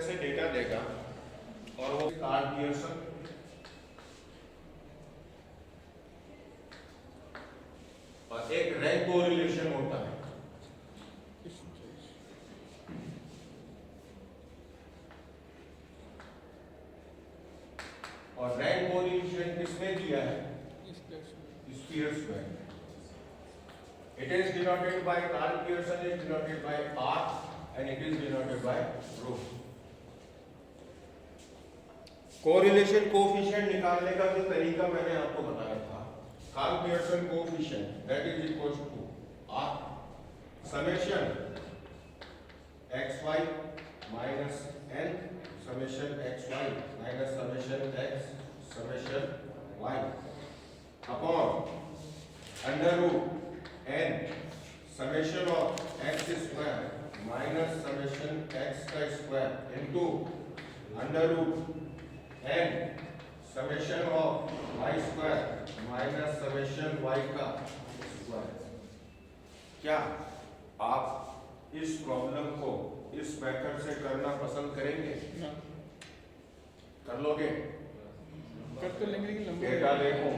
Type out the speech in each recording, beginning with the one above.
से डेटा देगा और वो कार्ल पियर्सन और एक रैंक कोरिलेशन होता है। और रैंक कोरिलेशन किसने दिया है? स्पीयर्स में। It is denoted by Karl Pearson is denoted by R and it is denoted by rho. Correlation coefficient निकालने का जो तरीका मैंने आपको बताया था, Karl Pearson coefficient that is equals to R summation xy minus n summation xy minus summation x summation y upon under root n summation of x square minus summation x का square into under root n summation of y square minus summation y का square। क्या आप इस problem को इस method से करना पसंद करेंगे? कर लोगे? कर तो लेंगे लेकिन लंबा डेटा देखो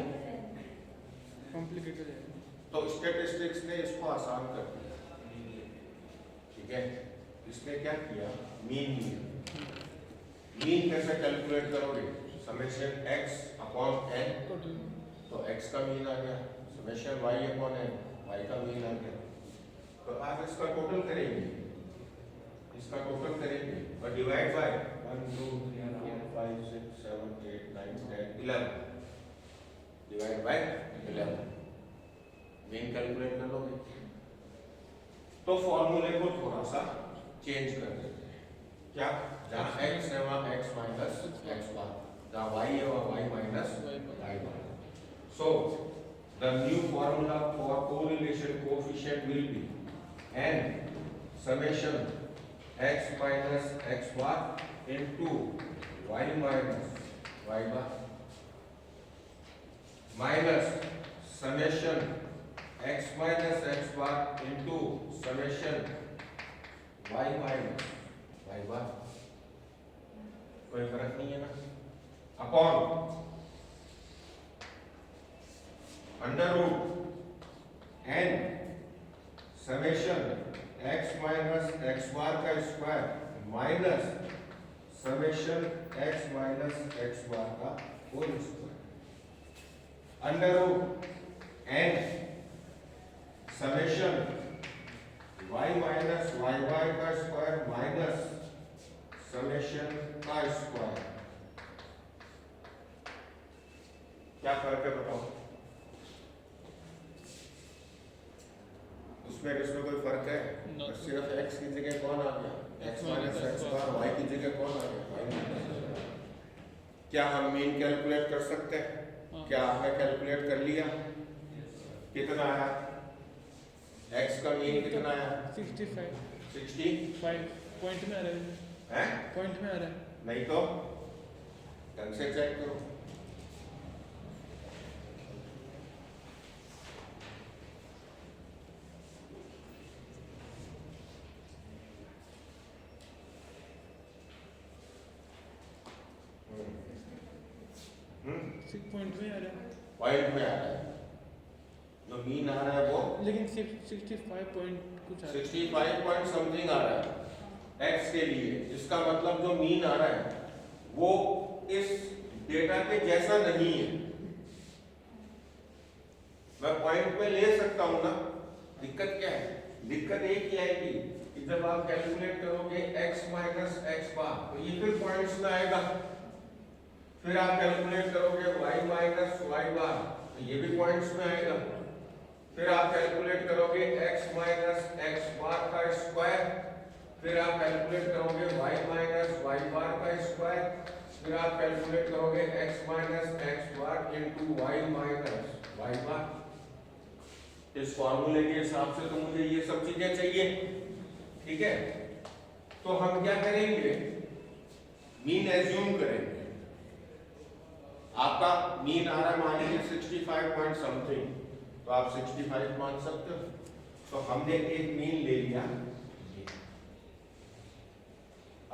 कॉम्प्लिकेटेड है। तो स्टैटिस्टिक्स ने इसको आसान कर दिया, ठीक है। इसने क्या किया? मीन लिया। मीन कैसे कैलकुलेट करोगे? समेशन x अपॉन n, तो x का मीन आ गया, summation y upon n, y का मीन आ गया। तो आप इसका टोटल करेंगे, इसका टोटल करेंगे और divide by 1 2 3 4 5 6 7 8 9 10 11 divide by 11 mean calculate कर लोगे। तो फॉर्मूले को थोड़ा सा चेंज कर देते हैं। क्या? जहाँ x है वहाँ x माइनस x बार, जहाँ y है वहाँ y minus y bar. So the new formula for correlation coefficient will be n summation x minus x bar into y minus y bar minus summation x minus x bar into summation y minus y bar। कोई फर्क नहीं है ना? Upon under root n summation x minus x bar का square minus summation x minus x bar का whole square under root n summation y minus y bar का square minus summation का square. क्या फर्क है बताओ? उसमें इसमें कोई फर्क है? सिर्फ x की जगह कौन आ गया? x minus x bar, y की जगह कौन आ गया? y minus. क्या हम मीन कैलकुलेट कर सकते हैं? क्या आपने कैलकुलेट कर लिया? कितना आया? x का मीन कितना आया? 65 पॉइंट में आ रहा है। पॉइंट में आ रहा है। नहीं तो ढंग से चेक करो। पॉइंट में आ रहा है। पॉइंट में आ रहा है। जो मीन आ रहा है वो लेकिन 65 पॉइंट कुछ आ रहा है। 65 पॉइंट समथिंग आ रहा है x के लिए। इसका मतलब जो मीन आ रहा है वो इस डेटा के जैसा नहीं है। मैं पॉइंट में ले सकता हूं ना। दिक्कत क्या है? दिक्कत एक ही आएगी कि जब आप कैलकुलेट करोगे x माइनस x बार तो ये फिर पॉइंट्स में आएगा। फिर आप कैलकुलेट करोगे y माइनस y बार तो ये भी पॉइंट्स में आएगा। फिर आप कैलकुलेट करोगे x माइनस x बार का स्क्वायर। फिर आप कैलकुलेट करोगे y माइनस y बार का स्क्वायर। फिर आप कैलकुलेट करोगे x minus x bar into y minus y बार। इस फॉर्मूले के हिसाब से तो मुझे ये सब चीजें चाहिए, ठीक है। तो हम क्या करेंगे? मीन एज्यूम करेंगे। आपका मीन आ रहा है मान लीजिए 65 पॉइंट समथिंग, तो आप 65 मान सकते हो। तो हमने एक मीन ले लिया।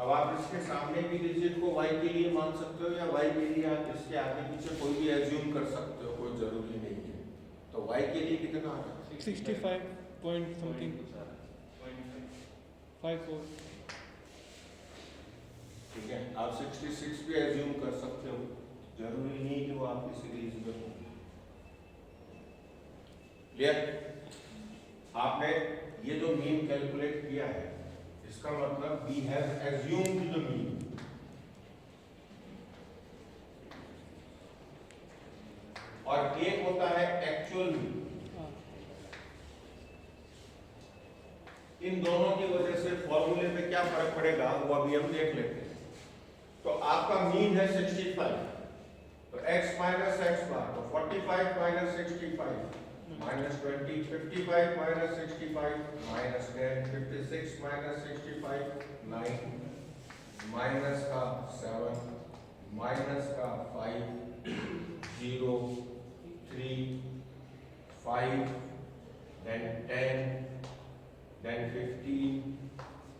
अब आप इसके सामने की डिजिट को y के लिए मान सकते हो या y के लिए आप इसके आगे पीछे कोई भी एज्यूम कर सकते हो, कोई जरूरी नहीं है। तो y के लिए कितना आ रहा है? 65 पॉइंट समथिंग 54। ठीक है, आप 66 भी एज्यूम कर सकते हो, जरूरी नहीं कि वो आपकी सीरीज में हो। क्लियर? आपने ये जो मीन कैलकुलेट किया है, इसका मतलब we have assumed the mean। और एक होता है एक्चुअल मीन। इन दोनों की वजह से फॉर्मूले में क्या फर्क पड़ेगा वो अभी हम देख लेते हैं। तो आपका मीन है 65, तो x माइनस एक्स बार, तो 45 minus 65 minus 20, 55 minus 65 minus 10, 56 minus 65 9, minus का 7, माइनस का 5, 0, 3, 5, then 10, then 15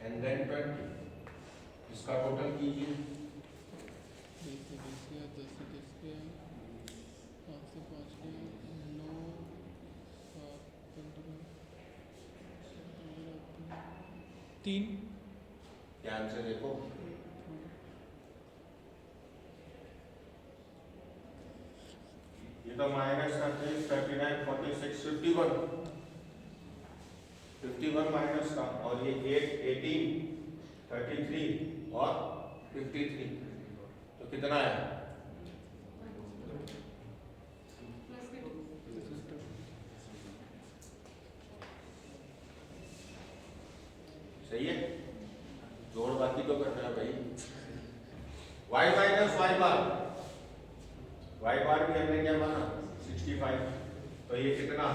and then 20। इसका टोटल कीजिए। 3। ध्यान से देखो, ये तो माइनस का 30, 39, 46, 51 माइनस का, और ये 8, 18, 33 और 53, तो कितना है? सही है, जोड़ बाकी तो करना है भाई। y माइनस वाई बार, वाई बार भी हमने क्या माना 65, तो ये कितना?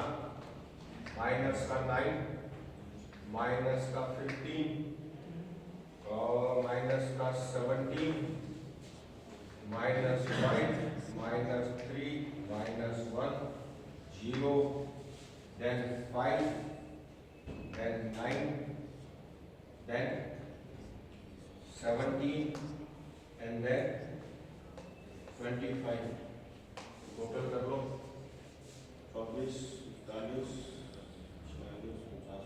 माइनस का 9, माइनस का 15 और माइनस का 17, minus 5, minus 3, minus 1, 0, then 5, then 9, then 17 and then 25। Total कर लो, 24, 41, 46, 50,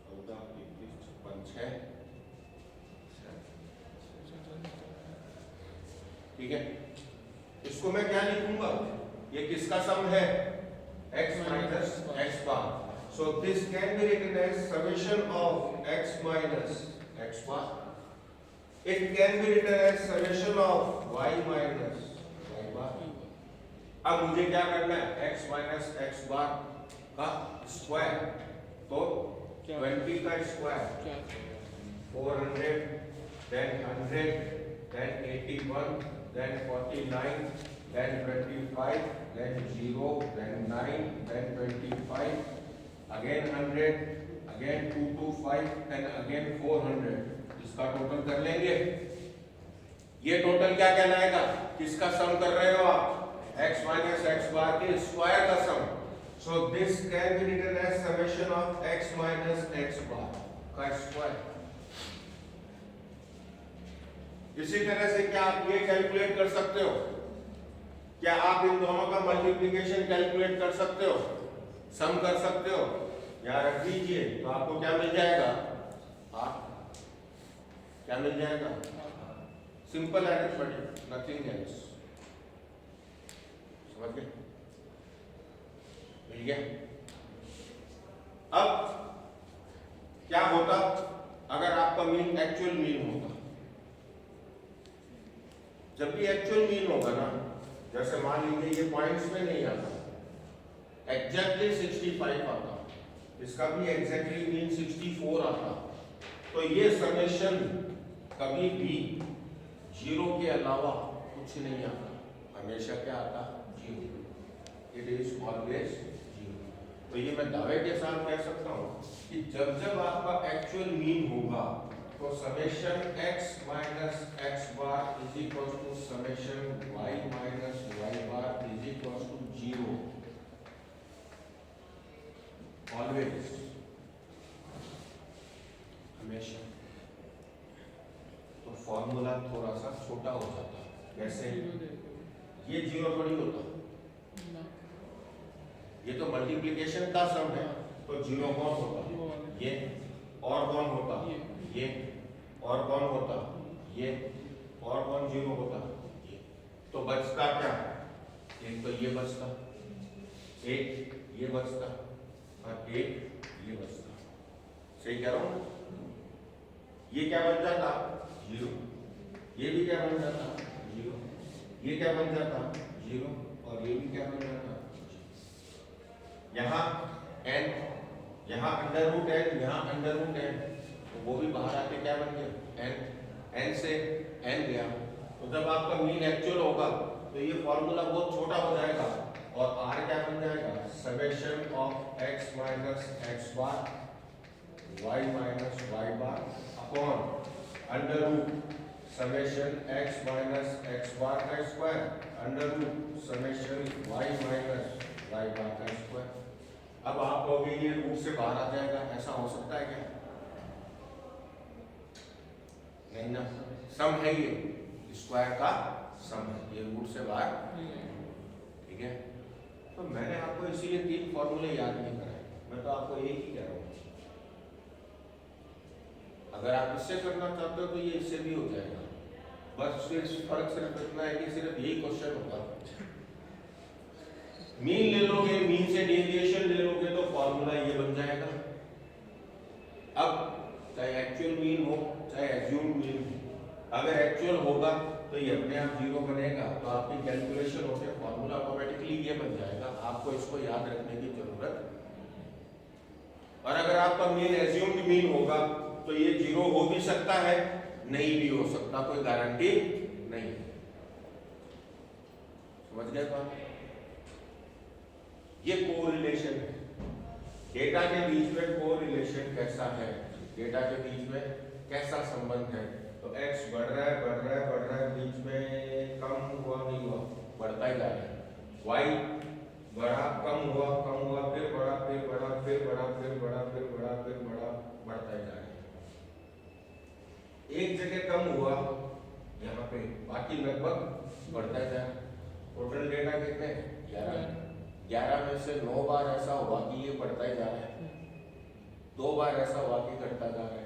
14, 21, 56, 6। ठीक है, इसको मैं क्या लिखूंगा? ये किसका सम है? x minus x bar. So this can be written as summation of x minus x bar. It can be written as summation of y minus y bar. अब मुझे क्या करना है? x minus x bar का square, तो 20 का square 400, then 100, then 81, then 49, then 25, then 0, then 9, then 25, again 100, again 225 and again 400। इसका total कर लेंगे। ये टोटल क्या कहलाएगा? किसका सम कर रहे हो आप? x माइनस एक्स बार के स्क्वायर का sum. So this can be written as summation of x minus x bar का स्क्वायर। इसी तरह से क्या आप ये कैलकुलेट कर सकते हो? क्या आप इन दोनों का मल्टीप्लिकेशन कैलकुलेट कर सकते हो, सम कर सकते हो? यहाँ रख दीजिए, तो आपको क्या मिल जाएगा? क्या मिल जाएगा? Simple arithmetic, nothing else. समझ गए? मिल गया? अब क्या होता अगर आपका मीन एक्चुअल मीन होगा? जब भी एक्चुअल मीन होगा ना, जैसे मान लीजिए ये पॉइंट्स में नहीं आता, एग्जैक्टली 65 आता, इसका भी एग्जैक्टली मीन 64 आता, तो ये समेशन कभी भी 0 के अलावा कुछ नहीं आता, हमेशा क्या आता? 0। It is always 0। तो ये मैं दावे के साथ कह सकता हूँ कि जब जब आपका एक्चुअल मीन होगा तो summation x minus x bar is equal to summation y minus y bar is equal to 0। Always, हमेशा। फॉर्मूला थोड़ा सा छोटा हो जाता है। कैसे? जीरो देगा। ये जीरो थोड़ी होता, ना, ये तो मल्टीप्लिकेशन का सम है, तो जीरो कौन होता? वो वाले। ये। और कौन होता? ये। और कौन होता? ये। और कौन जीरो होता? ये। तो बचता क्या? एक तो ये बचता, एक ये बचता और एक ये बचता। सही कह रहा हूं? ये क्या बन जाता? जीरो। ये भी क्या बन जाता? जीरो। ये क्या बन जाता? जीरो। और ये भी क्या बन जाता? यहाँ n, यहाँ अंडर रूट n, यहाँ अंडर रूट n, तो वो भी बाहर आके क्या बन गया? n। n से n गया, तो जब आपका मीन एक्चुअल होगा तो ये फॉर्मूला बहुत छोटा हो जाएगा और r क्या बन जाएगा? Summation of x minus x bar y minus y bar upon under root summation x minus x bar का square under root summation y minus y bar का स्क्वायर। अब आप कहोगे ये रूट से बाहर आ जाएगा, ऐसा हो सकता है क्या? नहीं ना, सम है ये, स्क्वायर का सम है, ये रूट से बाहर। ठीक है, तो मैंने आपको इसीलिए तीन फॉर्मूले याद नहीं कराए, मैं तो आपको एक ही कह रहा हूँ। अगर आप इससे करना चाहते हो तो ये इससे भी हो जाएगा, बस फर्क सिर्फ इतना है कि सिर्फ यही क्वेश्चन होगा, मीन ले लोगे, मीन से डेविएशन ले लोगे तो फॉर्मूला ये बन जाएगा। अब चाहे एक्चुअल मीन हो चाहे एज्यूम्ड मीन हो, अगर एक्चुअल होगा तो ये अपने आप जीरो बनेगा, तो आपकी कैलकुलेशन होकर फॉर्मूला ऑटोमेटिकली ये बन जाएगा, आपको इसको याद रखने की जरूरत। और अगर आपका मीन एज्यूम्ड मीन होगा तो ये जीरो हो भी सकता है, नहीं भी हो सकता, कोई गारंटी नहीं। समझ गए बात? ये कोरिलेशन है, डेटा के बीच में कोरिलेशन कैसा है, डेटा के बीच में कैसा संबंध है। तो x बढ़ रहा है बढ़ रहा है बढ़ रहा है, बीच में कम हुआ नहीं हुआ, बढ़ता ही जा रहा है। y बढ़ा कम हुआ फिर बढ़ा फिर बढ़ा फिर बढ़ा फिर बढ़ा फिर बढ़ा फिर बढ़ा, बढ़ता ही जा रहा है। एक जगह कम हुआ यहाँ पे, बाकी लगभग बढ़ता ही जा रहा है। टोटल डेटा कितने? 11 में से 9 बार ऐसा हुआ कि ये बढ़ता ही जा रहा है, 2 बार ऐसा हुआ कि घटता जा रहा है।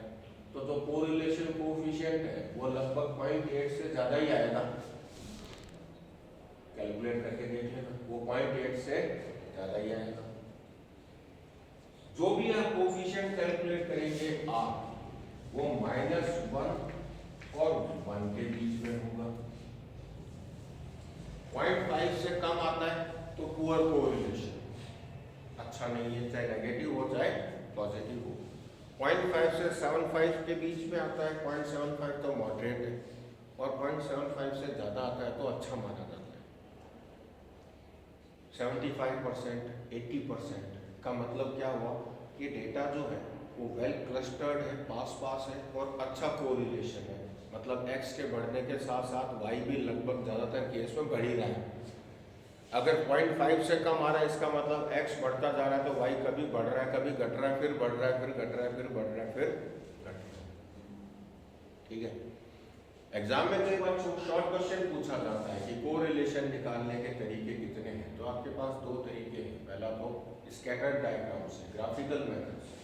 तो जो कोरिलेशन कोएफिशिएंट है वो लगभग 0.8 से ज्यादा ही आएगा, कैलकुलेट करके देख लेना, वो 0.8 से ज्यादा ही आएगा। जो भी आप कोएफिशिएंट कैलकुलेट करेंगे आप, वो -1 और 1 के बीच में होगा। 0.5 से कम आता है तो पुअर कोरिलेशन, अच्छा नहीं है, चाहे नेगेटिव हो चाहे पॉजिटिव हो। 0.5 से 7.5 के बीच में आता है, 0.75 तो मॉडरेट है, और 0.75 से ज्यादा आता है तो अच्छा माना जाता है। 75%, 80% का मतलब क्या हुआ कि डेटा जो है वो वेल क्लस्टर्ड है, पास पास है और अच्छा कोरिलेशन है, मतलब x के बढ़ने के साथ साथ y भी लगभग ज्यादातर केस में बढ़ ही रहा है। अगर 0.5 से कम आ रहा है इसका मतलब x बढ़ता जा रहा है, तो y कभी बढ़ रहा है कभी घट रहा है, फिर बढ़ रहा है फिर घट रहा है फिर बढ़ रहा है फिर घट रहा है। ठीक है, एग्जाम में कई बार शॉर्ट क्वेश्चन पूछा जाता है कि कोरिलेशन निकालने के तरीके कितने हैं, तो आपके पास दो तरीके हैं। पहला तो स्कैटर्ड डायग्राम से, ग्राफिकल मेथड से।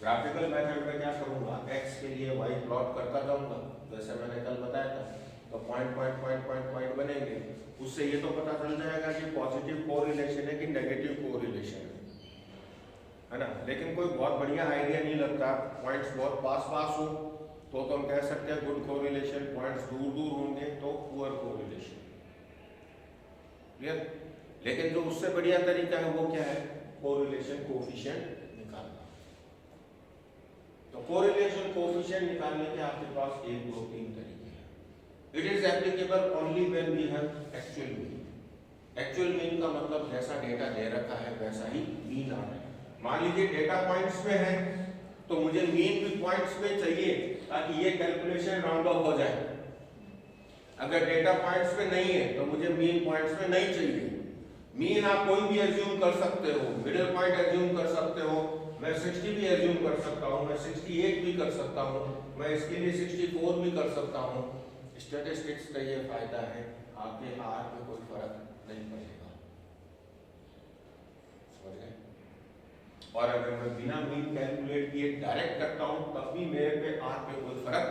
ग्राफिकल मेथड में क्या करूंगा, x के लिए y प्लॉट करता जाऊंगा, जैसे मैंने कल बताया था, तो पॉइंट बनेंगे, उससे ये तो पता चल जाएगा कि पॉजिटिव कोरिलेशन है कि नेगेटिव कोरिलेशन है ना। लेकिन कोई बहुत बढ़िया आइडिया नहीं लगता, पॉइंट्स बहुत पास हो तो हम कह सकते हैं गुड कोरिलेशन, पॉइंट्स दूर होंगे तो पुअर कोरिलेशन। क्लियर? लेकिन जो उससे बढ़िया तरीका है वो क्या है, कोरिलेशन कोएफिशिएंट निकालना। तो कोरिलेशन कोएफिशिएंट निकालने के आपके पास 1, 2, 3 तरीके। It is applicable only when we have actual mean. Actual mean का मतलब जैसा डेटा दे रखा है वैसा ही मीन आ रहा है। मान लीजिए डेटा पॉइंट्स पे है तो मुझे मीन भी पॉइंट्स पे चाहिए ताकि ये कैलकुलेशन राउंड ऑफ हो जाए। अगर डेटा पॉइंट्स पे नहीं है तो मुझे मीन पॉइंट्स पे नहीं चाहिए। मीन आप कोई भी एज्यूम कर सकते हो, मिडिल पॉइंट एज्यूम कर सकते हो, मैं 60 भी एज्यूम कर सकता हूँ, मैं 68 भी कर सकता हूँ, मैं इसके लिए 64 भी कर सकता हूँ। स्टैटिस्टिक्स का ये फायदा है, आपके आर में कोई फर्क नहीं पड़ेगा, समझ गए। और अगर मैं बिना मीन कैलकुलेट किए डायरेक्ट करता हूँ तब भी मेरे पे आर पे कोई फर्क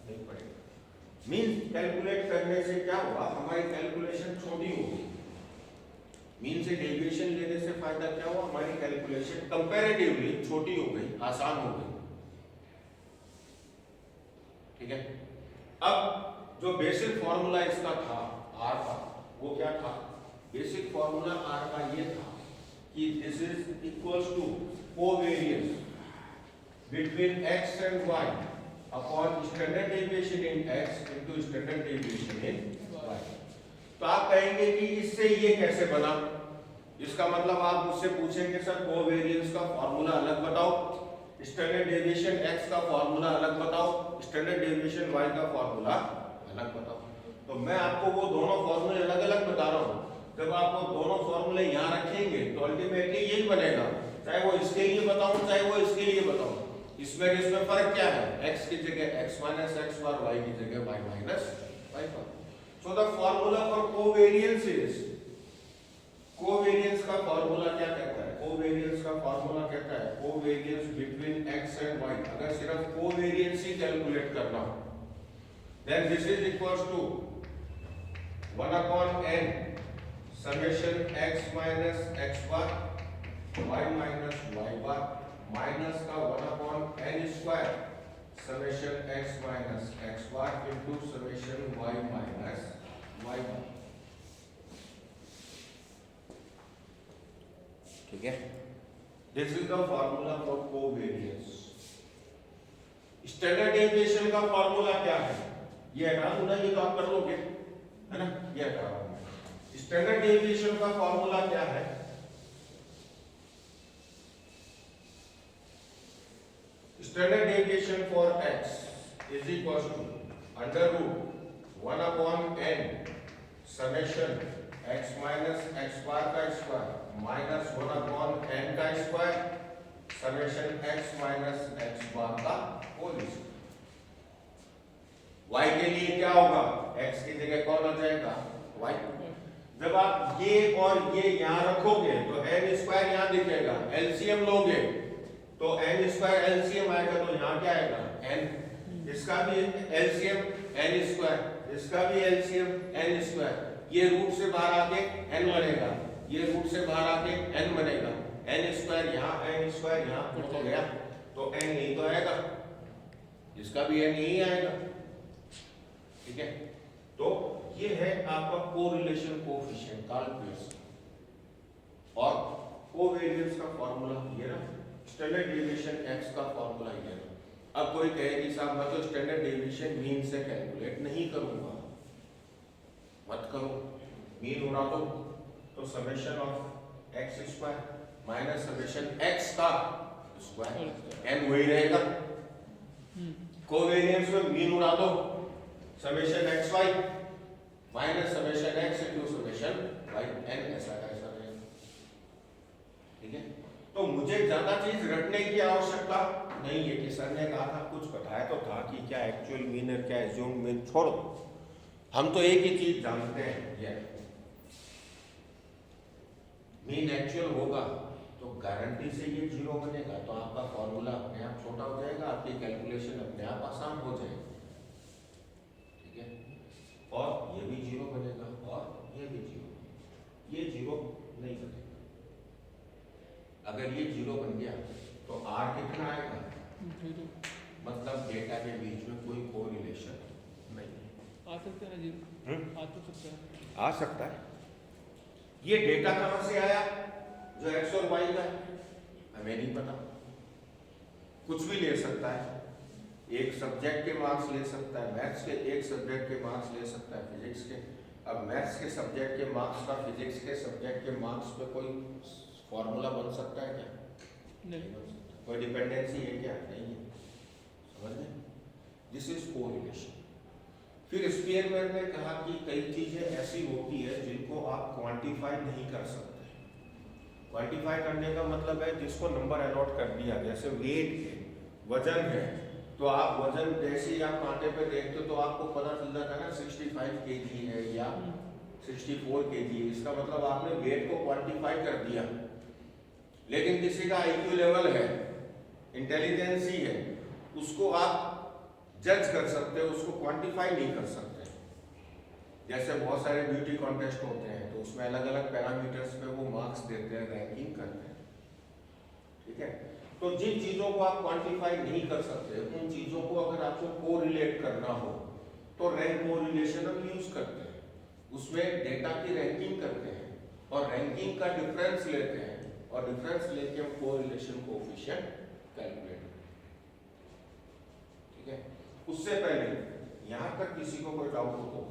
नहीं पड़ेगा। मीन कैलकुलेट करने से क्या हुआ, हमारी कैलकुलेशन छोटी हो गई। मीन से डेविएशन लेने से फायदा क्या हुआ, हमारी कैलकुलेशन कंपैरेटिवली छोटी हो गई, आसान हो गई। ठीक है। अब जो बेसिक फॉर्मूला इसका था आर का, वो क्या था, बेसिक फॉर्मूला आर का ये था कि this is equals to covariance between x and y upon standard deviation in x into standard deviation in y. तो आप कहेंगे कि इससे ये कैसे बना, इसका मतलब आप मुझसे पूछेंगे सर कोवेरियंस का फॉर्मूला अलग बताओ, स्टैंडर्ड डेविएशन x का फॉर्मूला अलग बताओ, स्टैंडर्ड डेविएशन y का फॉर्मूला अलग बताओ। तो मैं आपको वो दोनों फॉर्मूले अलग अलग बता रहा हूँ। जब आप वो दोनों फॉर्मूले यहाँ रखेंगे तो अल्टीमेटली यही बनेगा, चाहे वो इसके लिए बताऊं चाहे वो इसके लिए बताऊं। इसमें फर्क क्या है, x की जगह x minus x bar, y की जगह y minus y bar. So the formula for covariance is, covariance का फॉर्मूला क्या कहता है, कोवेरियंस का फॉर्मूला कहता है covariance between x and y। अगर सिर्फ कोवेरियंस ही कैलकुलेट करना हो then this is equals to 1 upon n summation x minus x bar y minus y bar minus का 1 upon n square summation x minus x bar into summation y minus y बार। ठीक है, this is the formula for covariance. Standard deviation का formula क्या है, ये हटा दूंगा, ये तो आप कर लोगे है ना, ये हटा दूंगा। स्टैंडर्ड डेविएशन का फॉर्मूला क्या है, standard deviation for x is equal to under root 1 upon n summation x minus x bar का स्क्वायर माइनस 1 अपॉन n का square summation x minus x bar का होल स्क्वायर। y के लिए क्या होगा, x की जगह कौन आ जाएगा, y। जब आप ये और ये यहाँ रखोगे तो n स्क्वायर यहाँ दिखेगा, एलसीएम लोगे तो n स्क्वायर एलसीएम आएगा, तो यहाँ क्या आएगा n, इसका भी एलसीएम n स्क्वायर, इसका भी एलसीएम n स्क्वायर। ये रूट से बाहर आके n बनेगा, ये रूट से बाहर आके n बनेगा, n स्क्वायर यहाँ n स्क्वायर यहाँ हो गया, तो n यही तो आएगा, इसका भी n यही आएगा। ठीक है, तो ये है आपका कोरिलेशन कोएफिशिएंट कार्ल पियर्सन, और कोवेरियंस का फॉर्मूला ये ना, स्टैंडर्ड डेविएशन x का फॉर्मूला ये ना। अब कोई कहे कि साहब मैं तो स्टैंडर्ड डेविएशन मीन से कैलकुलेट नहीं करूंगा, मत करो, मीन उड़ा दो, तो summation of x square minus summation x का स्क्वायर n वही रहेगा। कोवेरियंस में मीन उड़ा दो, summation xy minus summation x into summation y n ऐसा रहेगा। ठीक है, तो मुझे ज्यादा चीज रटने की आवश्यकता नहीं है कि सर ने कहा था, कुछ बताया तो था कि क्या एक्चुअल मीन है क्या एज्यूम मीन, छोड़ो, हम तो एक ही चीज जानते हैं, ये मीन एक्चुअल होगा तो गारंटी से ये जीरो बनेगा, तो आपका फॉर्मूला अपने आप छोटा हो जाएगा, आपकी कैलकुलेशन अपने आप आसान हो जाएगी। ठीक है, और ये भी जीरो बनेगा और ये भी जीरो, ये जीरो नहीं बनेगा। अगर ये जीरो बन गया तो r कितना आएगा, मतलब डेटा के बीच में कोई कोरिलेशन नहीं आ सकता है जीरो, आ तो सकता है, आ सकता है। ये डेटा कहां से आया जो x और y का है, हमें नहीं पता, कुछ भी ले सकता है, एक सब्जेक्ट के मार्क्स ले सकता है, मैथ्स के एक सब्जेक्ट के मार्क्स ले सकता है, फिजिक्स के। अब मैथ्स के सब्जेक्ट के मार्क्स का फिजिक्स के सब्जेक्ट के मार्क्स पे कोई फॉर्मूला बन सकता है क्या, नहीं बन सकता। कोई डिपेंडेंसी है क्या, नहीं है, समझ गए, दिस इज कोरिलेशन। फिर स्पीयरमैन ने कहा कि कई चीजें ऐसी होती है जिनको आप क्वांटिफाई नहीं कर सकते। क्वांटिफाई करने का मतलब है जिसको नंबर अलॉट कर दिया, जैसे वेट है, वजन है, तो आप वजन जैसे ही आप कांटे पे देखते हो तो आपको पता चल जाता है ना 65 केजी है या 64 केजी है, इसका मतलब आपने वेट को क्वांटिफाई कर दिया। लेकिन किसी का आईक्यू लेवल है, इंटेलिजेंस ही है, उसको आप जज कर सकते हो, उसको क्वांटिफाई नहीं कर सकते। जैसे बहुत सारे ब्यूटी कॉन्टेस्ट होते हैं तो उसमें अलग अलग पैरामीटर्स पे वो मार्क्स देते हैं, रैंकिंग करते हैं, ठीक है। तो जिन चीजों को आप क्वांटिफाई नहीं कर सकते, उन चीजों को अगर आपको कोरिलेट करना हो तो रैंक कोरिलेशन हम यूज करते हैं। उसमें डेटा की रैंकिंग करते हैं और रैंकिंग का डिफरेंस लेते हैं और डिफरेंस लेके हम कोरिलेशन कोएफिशिएंट कैलकुलेट करते हैं, ठीक है। उससे पहले यहां तक किसी को कोई डाउट हो तो